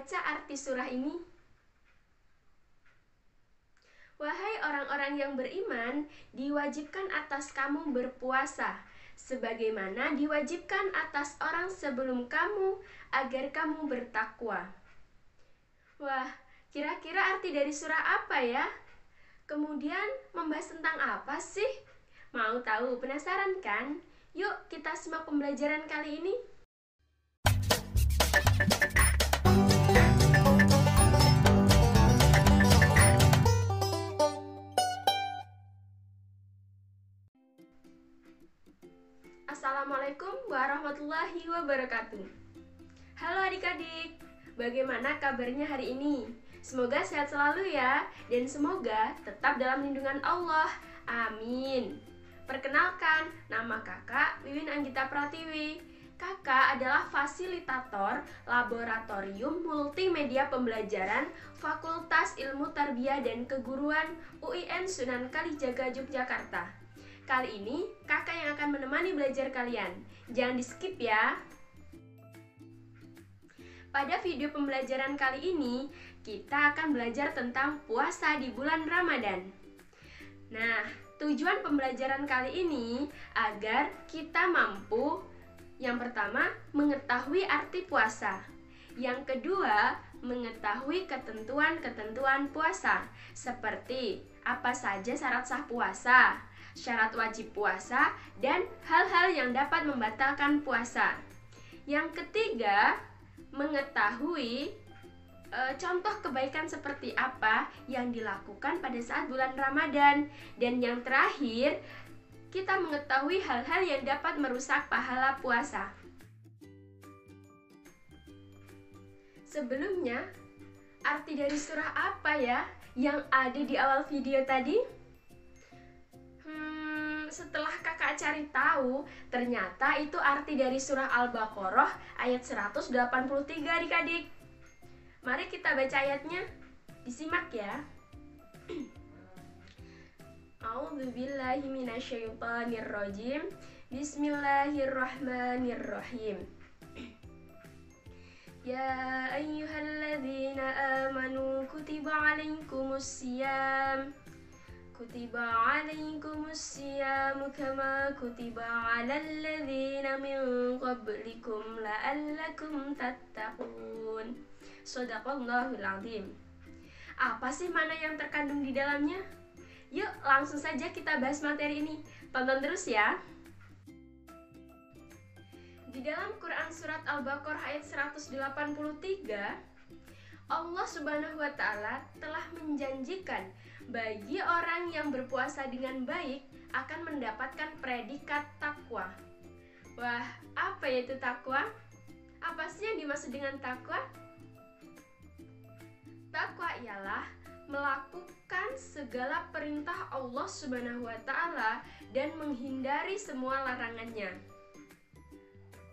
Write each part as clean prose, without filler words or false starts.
membaca arti surah ini? Wahai orang-orang yang beriman, diwajibkan atas kamu berpuasa, sebagaimana diwajibkan atas orang sebelum kamu, agar kamu bertakwa. Wah, kira-kira arti dari surah apa ya? Kemudian membahas tentang apa sih? Mau tahu, penasaran kan? Yuk kita simak pembelajaran kali ini. Assalamualaikum warahmatullahi wabarakatuh. Halo adik-adik, bagaimana kabarnya hari ini? Semoga sehat selalu ya, dan semoga tetap dalam lindungan Allah. Amin. Perkenalkan, nama kakak Wiwin Anggita Pratiwi. Kakak adalah fasilitator Laboratorium Multimedia Pembelajaran Fakultas Ilmu Tarbiyah dan Keguruan UIN Sunan Kalijaga, Yogyakarta. Kali ini kakak yang akan menemani belajar kalian. Jangan di skip ya. Pada video pembelajaran kali ini, kita akan belajar tentang puasa di bulan Ramadan. Nah, tujuan pembelajaran kali ini agar kita mampu, yang pertama, mengetahui arti puasa. Yang kedua, mengetahui ketentuan-ketentuan puasa, seperti apa saja syarat sah puasa, syarat wajib puasa, dan hal-hal yang dapat membatalkan puasa. Yang ketiga, mengetahui contoh kebaikan seperti apa yang dilakukan pada saat bulan Ramadan. Dan yang terakhir, kita mengetahui hal-hal yang dapat merusak pahala puasa. Sebelumnya, arti dari surah apa ya yang ada di awal video tadi? Setelah kakak cari tahu, ternyata itu arti dari surah Al-Baqarah ayat 183 adik-adik. Mari kita baca ayatnya, disimak ya. A'udzubillahi minasyaitonirrajim. Bismillahirrahmanirrahim. Ya ayyuhalladzina amanu kutiba alaikumusiyam kama kutiba alal ladzina min qablikum la'allakum tattaqun. Shadaqallahul azim. Apa sih mana yang terkandung di dalamnya? Yuk langsung saja kita bahas materi ini. Tonton terus ya. Di dalam Quran surat Al-Baqarah ayat 183, Allah Subhanahu wa Ta'ala telah menjanjikan bagi orang yang berpuasa dengan baik akan mendapatkan predikat takwa. Wah, apa itu takwa? Apa sih yang dimaksud dengan takwa? Takwa ialah melakukan segala perintah Allah Subhanahu wa Ta'ala dan menghindari semua larangannya.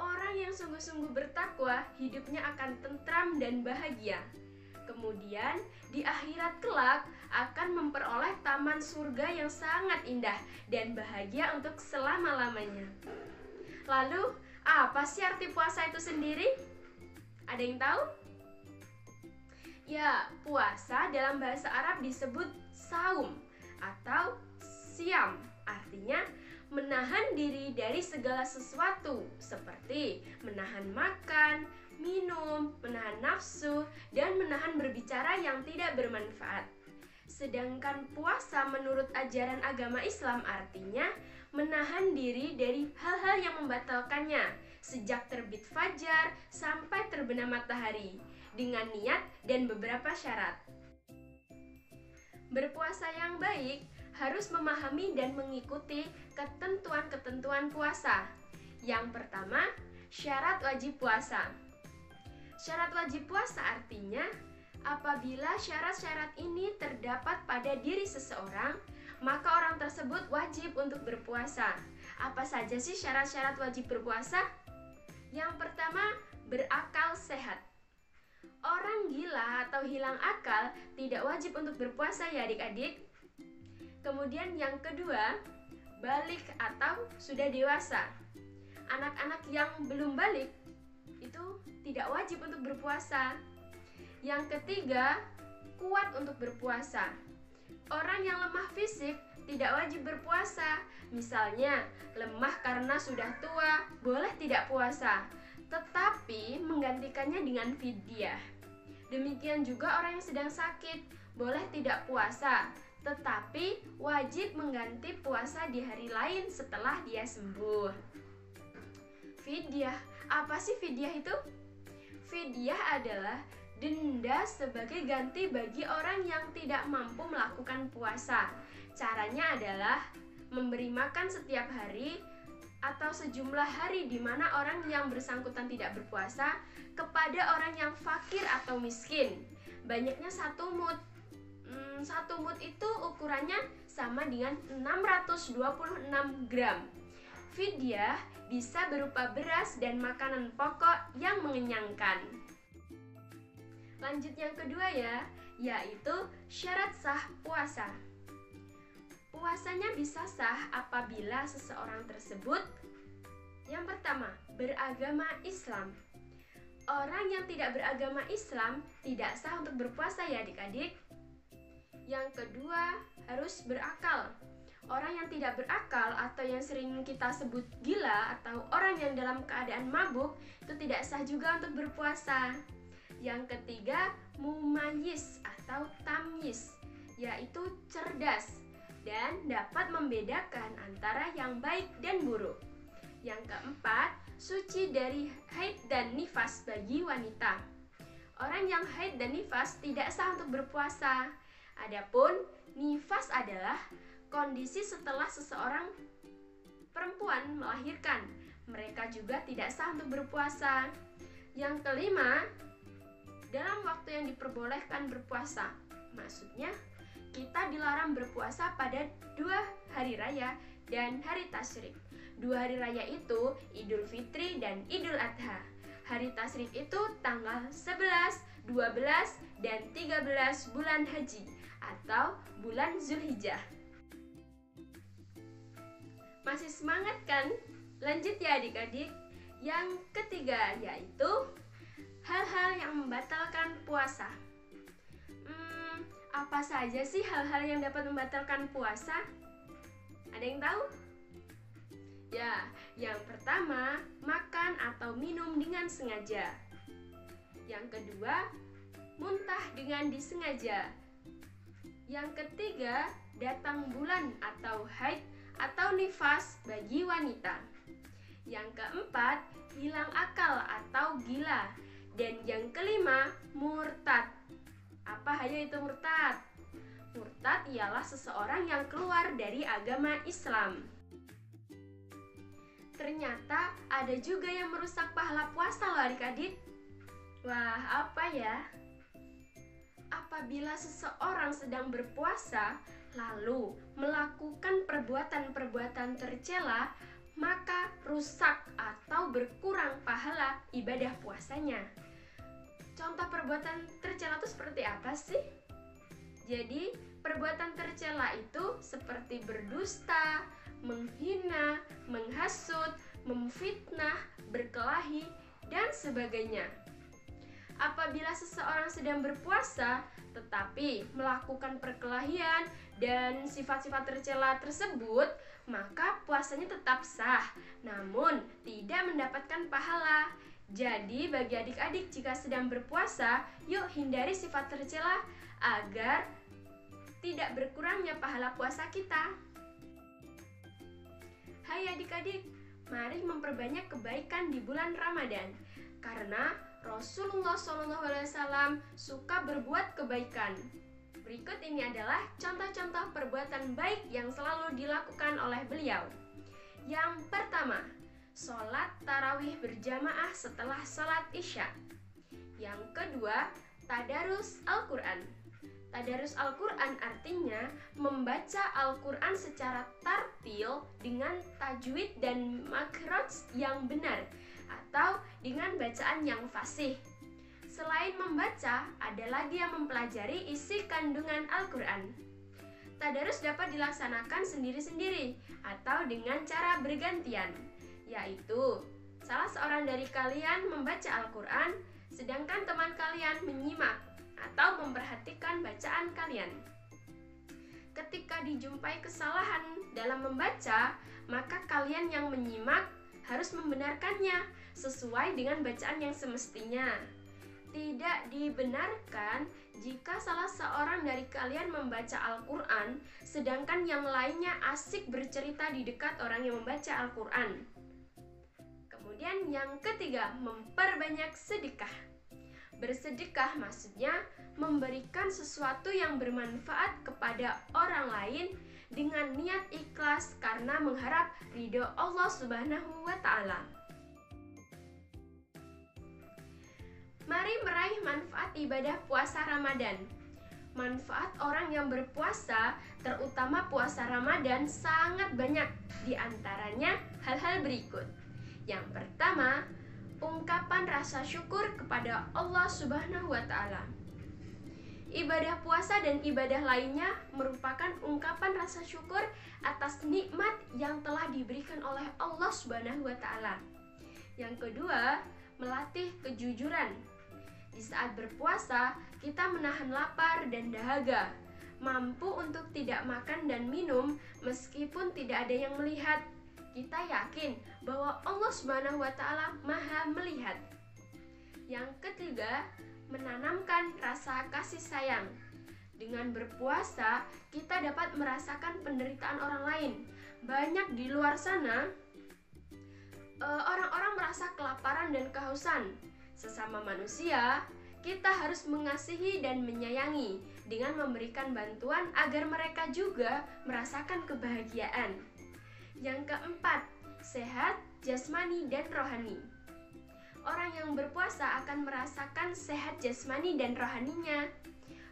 Orang yang sungguh-sungguh bertakwa hidupnya akan tentram dan bahagia. Kemudian di akhirat kelak akan memperoleh taman surga yang sangat indah dan bahagia untuk selama-lamanya. Lalu, apa sih arti puasa itu sendiri? Ada yang tahu? Ya, puasa dalam bahasa Arab disebut saum atau siam. Artinya menahan diri dari segala sesuatu, seperti menahan makan, minum, menahan nafsu, dan menahan berbicara yang tidak bermanfaat. Sedangkan puasa menurut ajaran agama Islam artinya menahan diri dari hal-hal yang membatalkannya sejak terbit fajar sampai terbenam matahari dengan niat dan beberapa syarat. Berpuasa yang baik harus memahami dan mengikuti ketentuan-ketentuan puasa. Yang pertama, syarat wajib puasa. Syarat wajib puasa artinya apabila syarat-syarat ini terdapat pada diri seseorang, maka orang tersebut wajib untuk berpuasa. Apa saja sih syarat-syarat wajib berpuasa? Yang pertama, berakal sehat. Orang gila atau hilang akal tidak wajib untuk berpuasa ya adik-adik. Kemudian yang kedua, balik atau sudah dewasa. Anak-anak yang belum balik itu tidak wajib untuk berpuasa. Yang ketiga, kuat untuk berpuasa. Orang yang lemah fisik tidak wajib berpuasa. Misalnya, lemah karena sudah tua, boleh tidak puasa, tetapi menggantikannya dengan fidyah. Demikian juga orang yang sedang sakit, boleh tidak puasa, tetapi wajib mengganti puasa di hari lain setelah dia sembuh. Fidyah, apa sih fidyah itu? Fidyah adalah denda sebagai ganti bagi orang yang tidak mampu melakukan puasa. Caranya adalah memberi makan setiap hari atau sejumlah hari di mana orang yang bersangkutan tidak berpuasa kepada orang yang fakir atau miskin. Banyaknya 1 mud. 1 mud itu ukurannya sama dengan 626 gram. Fidyah bisa berupa beras dan makanan pokok yang mengenyangkan. Lanjut yang kedua ya, yaitu syarat sah puasa. Puasanya bisa sah apabila seseorang tersebut, yang pertama, beragama Islam. Orang yang tidak beragama Islam tidak sah untuk berpuasa ya adik-adik. Yang kedua, harus berakal. Orang yang tidak berakal atau yang sering kita sebut gila atau orang yang dalam keadaan mabuk itu tidak sah juga untuk berpuasa. Yang ketiga, mumayyiz atau tamyiz, yaitu cerdas dan dapat membedakan antara yang baik dan buruk. Yang keempat, suci dari haid dan nifas bagi wanita. Orang yang haid dan nifas tidak sah untuk berpuasa. Adapun nifas adalah kondisi setelah seseorang perempuan melahirkan. Mereka juga tidak sah untuk berpuasa. Yang kelima, dalam waktu yang diperbolehkan berpuasa. Maksudnya, kita dilarang berpuasa pada 2 hari raya dan hari tasyrik. 2 hari raya itu Idul Fitri dan Idul Adha. Hari tasyrik itu tanggal 11, 12, dan 13 bulan haji atau bulan Zulhijjah. Masih semangat kan? Lanjut ya adik-adik. Yang ketiga yaitu hal-hal yang membatalkan puasa. Apa saja sih hal-hal yang dapat membatalkan puasa? Ada yang tahu? Ya, yang pertama, makan atau minum dengan sengaja. Yang kedua, muntah dengan disengaja. Yang ketiga, datang bulan atau haid atau nifas bagi wanita. Yang keempat, hilang akal atau gila. Dan yang kelima, murtad. Apa hanya itu murtad? Murtad ialah seseorang yang keluar dari agama Islam. Ternyata ada juga yang merusak pahala puasa loh adik-adik. Wah, apa ya? Apabila seseorang sedang berpuasa lalu melakukan perbuatan-perbuatan tercela, maka rusak atau berkurang pahala ibadah puasanya. Contoh perbuatan tercela itu seperti apa sih? Jadi, perbuatan tercela itu seperti berdusta, menghina, menghasut, memfitnah, berkelahi, dan sebagainya. Apabila seseorang sedang berpuasa tetapi melakukan perkelahian dan sifat-sifat tercela tersebut, maka puasanya tetap sah, namun tidak mendapatkan pahala. Jadi bagi adik-adik jika sedang berpuasa, yuk hindari sifat tercela agar tidak berkurangnya pahala puasa kita. Hai adik-adik, mari memperbanyak kebaikan di bulan Ramadan, karena Rasulullah SAW suka berbuat kebaikan. Berikut ini adalah contoh-contoh perbuatan baik yang selalu dilakukan oleh beliau. Yang pertama, sholat tarawih berjamaah setelah sholat isya. Yang kedua, tadarus Al-Quran. Tadarus Al-Quran artinya membaca Al-Quran secara tartil dengan tajwid dan makhraj yang benar atau dengan bacaan yang fasih. Selain membaca, ada lagi yang mempelajari isi kandungan Al-Quran. Tadarus dapat dilaksanakan sendiri-sendiri atau dengan cara bergantian, yaitu salah seorang dari kalian membaca Al-Quran, sedangkan teman kalian menyimak atau memperhatikan bacaan kalian. Ketika dijumpai kesalahan dalam membaca, maka kalian yang menyimak harus membenarkannya sesuai dengan bacaan yang semestinya. Tidak dibenarkan jika salah seorang dari kalian membaca Al-Quran, sedangkan yang lainnya asik bercerita di dekat orang yang membaca Al-Quran. Kemudian yang ketiga, memperbanyak sedekah. Bersedekah maksudnya memberikan sesuatu yang bermanfaat kepada orang lain dengan niat ikhlas karena mengharap ridho Allah Subhanahu wa Ta'ala. Mari meraih manfaat ibadah puasa Ramadan. Manfaat orang yang berpuasa, terutama puasa Ramadan, sangat banyak. Di antaranya hal-hal berikut. Yang pertama, ungkapan rasa syukur kepada Allah Subhanahu wa Ta'ala. Ibadah puasa dan ibadah lainnya merupakan ungkapan rasa syukur atas nikmat yang telah diberikan oleh Allah Subhanahu wa Ta'ala. Yang kedua, melatih kejujuran. Di saat berpuasa, kita menahan lapar dan dahaga, mampu untuk tidak makan dan minum meskipun tidak ada yang melihat. Kita yakin bahwa Allah Subhanahu wa Ta'ala Maha melihat. Yang ketiga, menanamkan rasa kasih sayang. Dengan berpuasa, kita dapat merasakan penderitaan orang lain. Banyak di luar sana orang-orang merasa kelaparan dan kehausan. Sesama manusia, kita harus mengasihi dan menyayangi dengan memberikan bantuan agar mereka juga merasakan kebahagiaan. Yang keempat, sehat jasmani dan rohani. Orang yang berpuasa akan merasakan sehat jasmani dan rohaninya.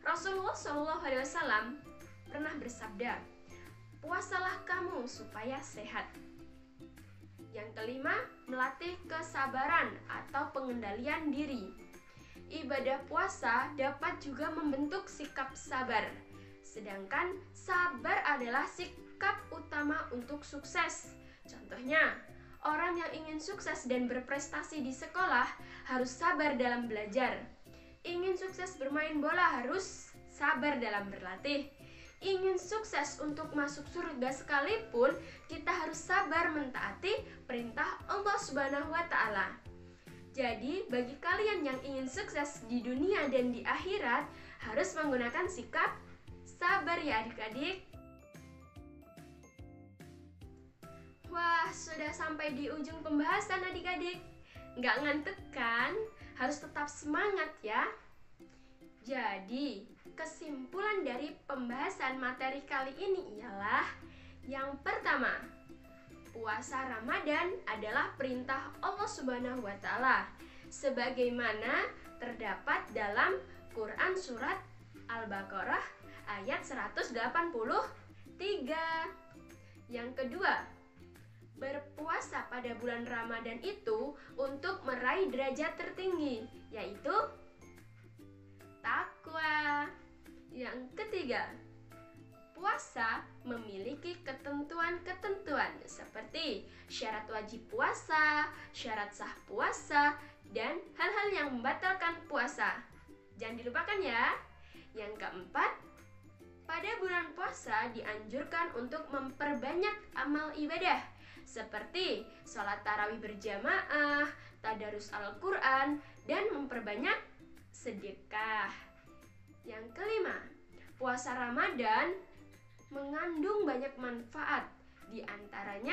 Rasulullah SAW pernah bersabda, "Puasalah kamu supaya sehat." Yang kelima, melatih kesabaran atau pengendalian diri. Ibadah puasa dapat juga membentuk sikap sabar. Sedangkan sabar adalah sikap utama untuk sukses. Contohnya, orang yang ingin sukses dan berprestasi di sekolah harus sabar dalam belajar. Ingin sukses bermain bola harus sabar dalam berlatih. Ingin sukses untuk masuk surga sekalipun, kita harus sabar mentaati perintah Allah Subhanahu wa Ta'ala. Jadi, bagi kalian yang ingin sukses di dunia dan di akhirat, harus menggunakan sikap sabar ya adik-adik. Wah, sudah sampai di ujung pembahasan adik-adik. Nggak ngantuk kan? Harus tetap semangat ya. Jadi, kesimpulan dari pembahasan materi kali ini ialah yang pertama, puasa Ramadan adalah perintah Allah Subhanahu wa Ta'ala sebagaimana terdapat dalam Quran surat Al-Baqarah ayat 183. Yang kedua, berpuasa pada bulan Ramadan itu untuk meraih derajat tertinggi, yaitu takwa. Yang ketiga, puasa memiliki ketentuan-ketentuan seperti syarat wajib puasa, syarat sah puasa, dan hal-hal yang membatalkan puasa. Jangan dilupakan ya. Yang keempat, pada bulan puasa dianjurkan untuk memperbanyak amal ibadah seperti sholat tarawih berjamaah, tadarus Al-Quran, dan memperbanyak sedekah. Yang kelima, puasa Ramadan mengandung banyak manfaat, di antaranya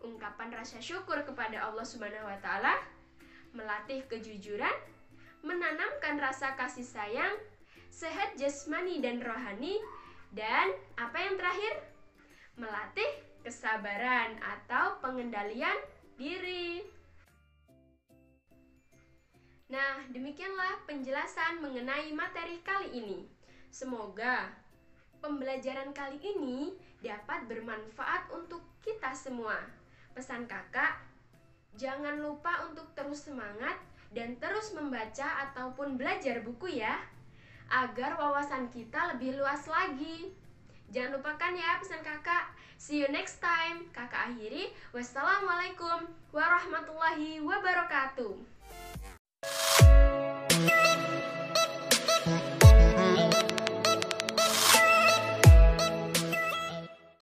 ungkapan rasa syukur kepada Allah Subhanahu wa Ta'ala, melatih kejujuran, menanamkan rasa kasih sayang, sehat jasmani dan rohani, dan apa yang terakhir? Melatih kesabaran atau pengendalian diri. Nah, demikianlah penjelasan mengenai materi kali ini. Semoga pembelajaran kali ini dapat bermanfaat untuk kita semua. Pesan kakak, jangan lupa untuk terus semangat dan terus membaca ataupun belajar buku ya, agar wawasan kita lebih luas lagi. Jangan lupakan ya pesan kakak. See you next time. Kakak akhiri. Wassalamualaikum warahmatullahi wabarakatuh.